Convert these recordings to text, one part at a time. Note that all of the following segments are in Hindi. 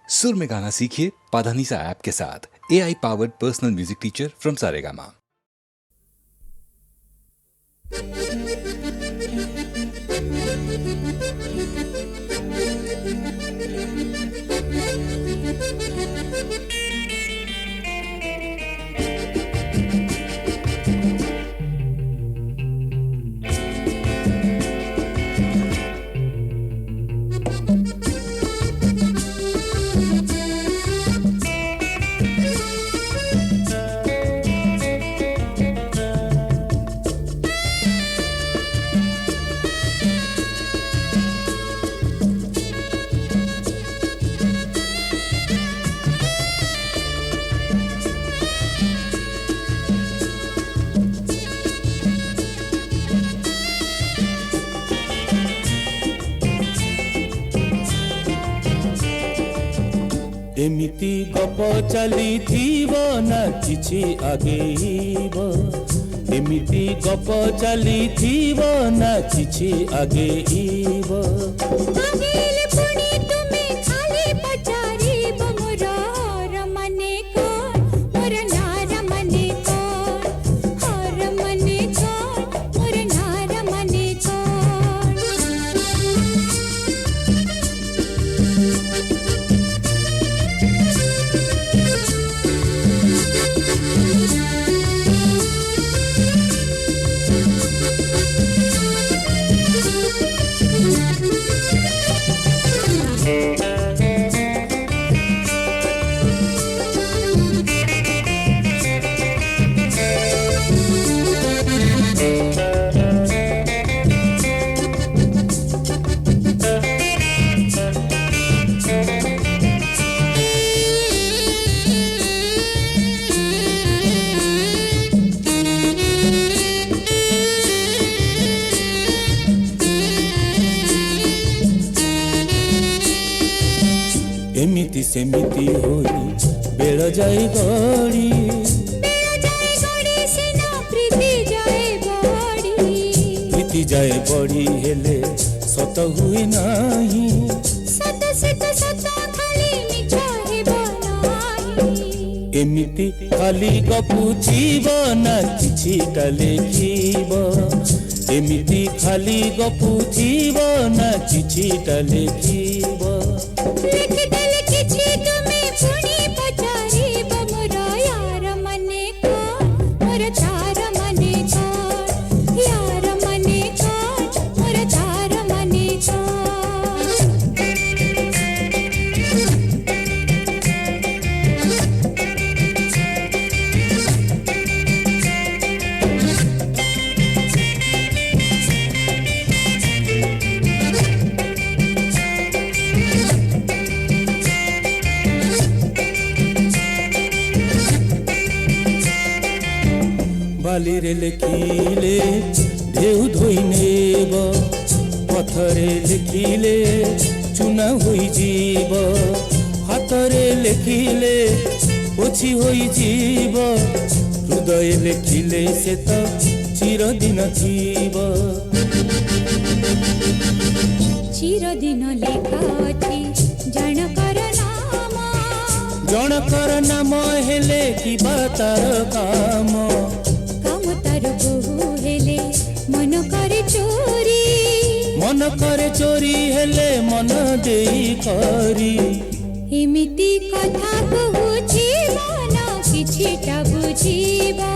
सुर में गाना सीखिए पाधानीसा ऐप के साथ। AI powered personal music teacher from Saregama. एमिति गप चली ना किछि आगेब एमिति गप चली ना किछि आगेब आगेले पुणी तुमे खाली पचारीब मोर हर मने कोन मोर नार मने कोन हर मने कोन मोर नार मने एमिति सेमिति होई बेळ जाई गड़ी सिना प्रीति जाए बड़ी हेले सत हुए नाही सत सत सत खाली मिछ हेबो नाही एमिति खाली गपुचीब ना किछिटा लेखिब एमिति खाली गपुचीब ना किछिटा लेखिब लिखिदेले किछि तुमे पुणी पचारीब मोर यार मने कोन मोर तार मने कोन यार मने कोन मोर तार मने बाली रे लिखिले ढेउ धोई नेब पथरे लिखिले चुना होई जीव हाथरे लिखिले पोछी होई जीव हृदय लिखिले से तो चिरदिन थीब चिरदिन लेखा अछि जनकर नाम हेले कि बातार काम तार बहु हेले मन करे चोरी हेले मन देई करी एमिति कथा कहुछि मन किछिटा बुझिबा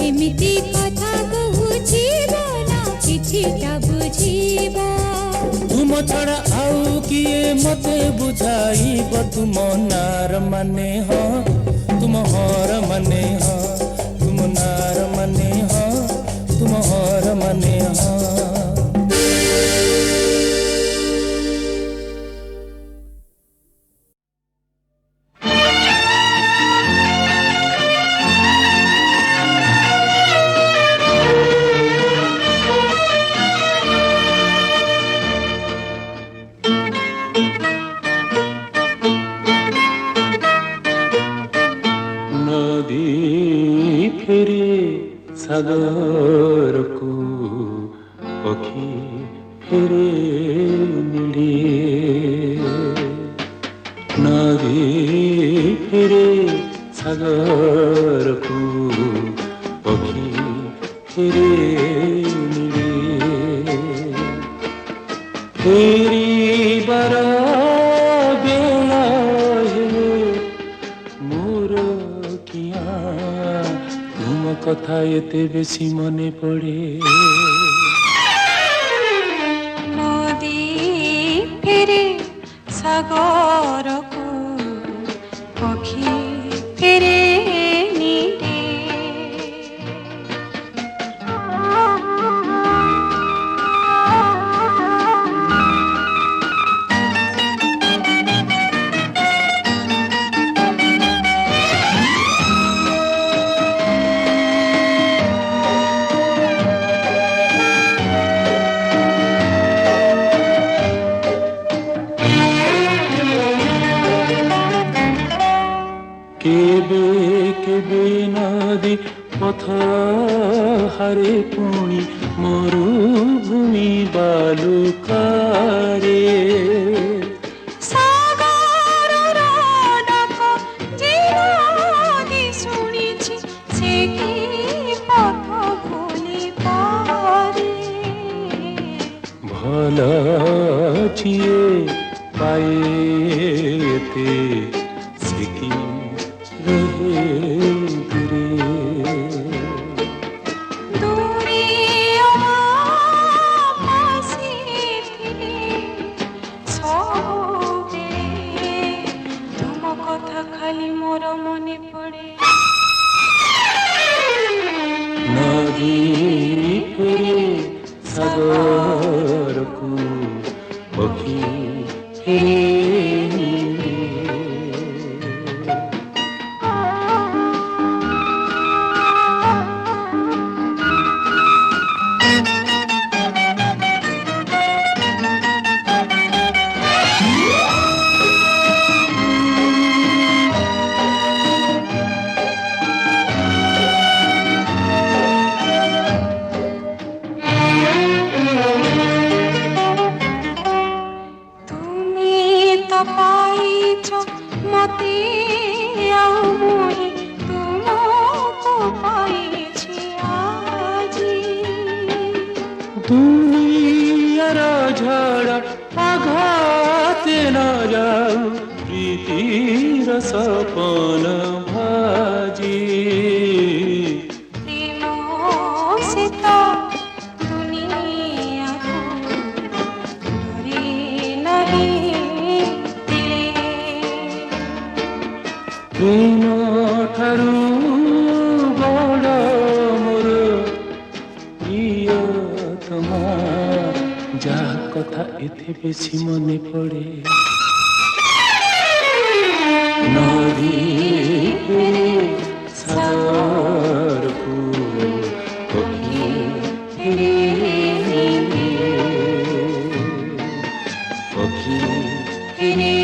एमिति कथा कहुछि मन किछिटा बुझिबा तुम छड़ा आउ किए मते बुझाइब तुम नार मने हो तुम हर मने हो तुम नार मने हो तुम हर मने हो नदी फेरे नदी फेरे सागरको पखी फेरे निरे फेरि बर बेला हेले मोर किया तुम कथा एते बेसी मने पड़े नदी फेरे सागरको पखी फेरे निरे केबे केबे नदी पथ हारे पुणी मरुभूमि बालुकारे सागर डाक जे नदी शुणिछि से कि पथ भूली पारे भल छिए पाएते सिकी रहे दूरे दूरे पासी थिले सबेले तुम कथा खाली मोर मने पड़े नदी फेरे सागरको पखी फेरे मते आउ मोहि तुमको पाइछि आजी दुनियार झडा आघाते न जाऊ प्रीतिर सपन भाजी प्रेम सित दुनियाको डरे नहीं प्रेम ठारू बड मोर प्रियतमा जा कथा एते बेसी मने पड़े नदी फेरे सागरको पखी फेरे पखी फेरे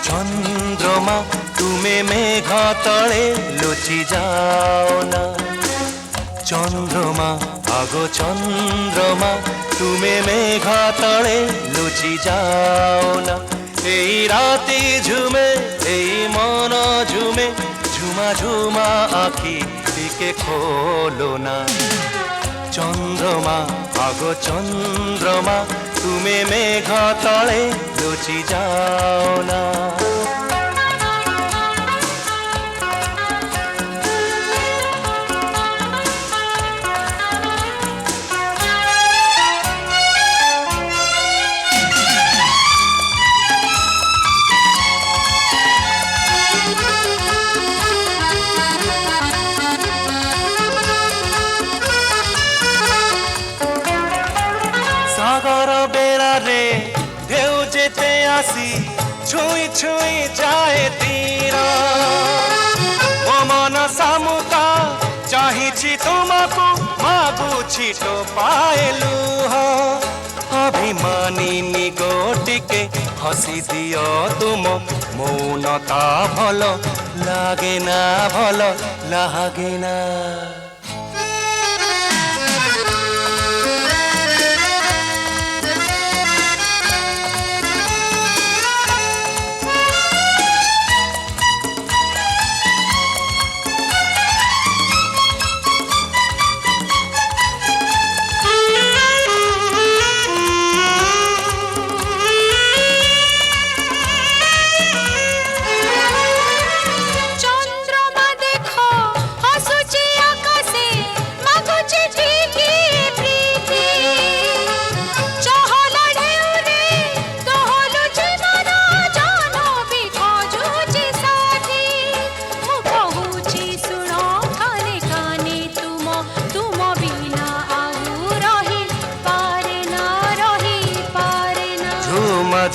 চন্দ্রমা তুমি মেঘ তলে লুচি যাও না চন্দ্রমা আগো চন্দ্রমা তুমি মেঘ তলে লুচি যাও না এই রাতে ঝুমে এই মন ঝুমে ঝুমা ঝুমা আখি দিকে খোলো না চন্দ্রমা আগো চন্দ্রমা তুমি মেঘ তলে লুচি যাও না সাগর বেড়ারে ঢেউ যেতে আসি ছুঁই ছুঁই যায় তীর ও মন সামুকা চাহিছি তোমাকু মাগুছি তো পায়েলু অভিমানিনী গোটিকে হসি দিও তুম মৌনতা ভাল লাগে না ভাল লাগে না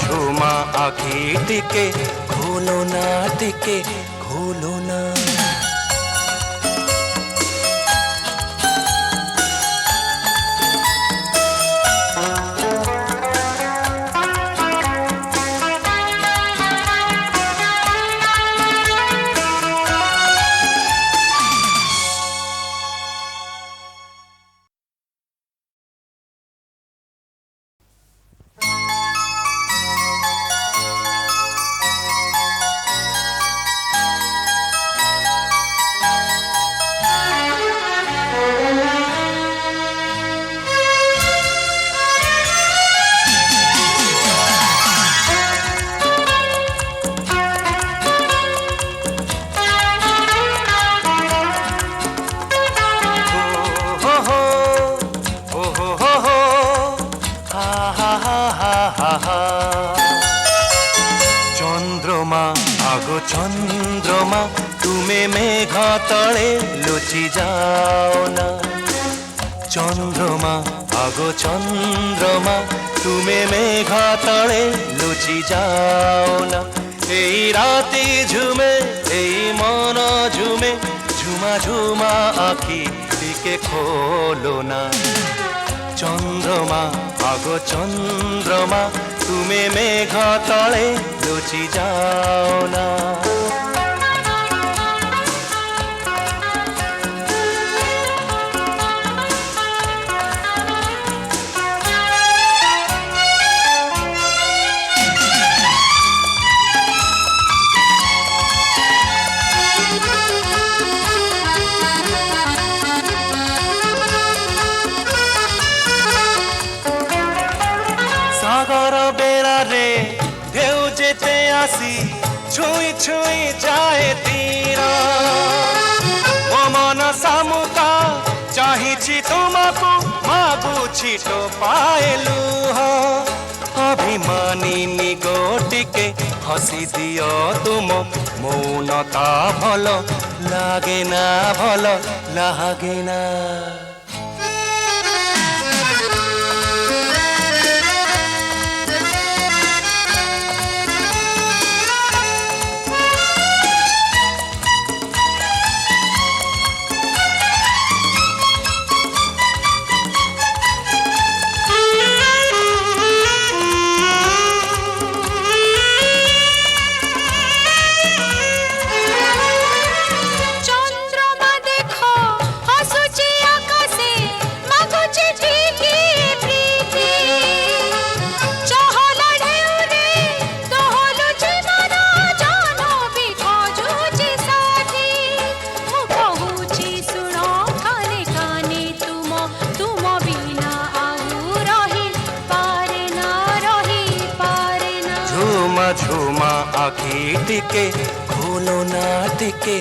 ঝুমা আখি টিকে খোলো না টিকে খোলো না চন্দ্রমা আগো চন্দ্রমা তুমি মেঘ তলে লুচি যাও না চন্দ্রমা আগো চন্দ্রমা তুমি মেঘ তলে লুচি যাও না এই রাতে ঝুমে এই মন ঝুমে ঝুমা ঝুমা আখি দিকে খোলো না চন্দ্রমা আগো চন্দ্রমা তুমি মেঘ তলে লুচি যাও না সাগর বেড়ারে ঢেউ যেতে আসি ছুঁই ছুঁই যায় তীর ও মন সামুকা চাহিছি তোমাকু মাগুছি তো পায়েলু অভিমানিনী গোটিকে হসি দিও তুম মৌনতা ভাল লাগে না ভাল লাগে না ଆଖି ଟିକେ ଖୋଲ ନା ଟିକେ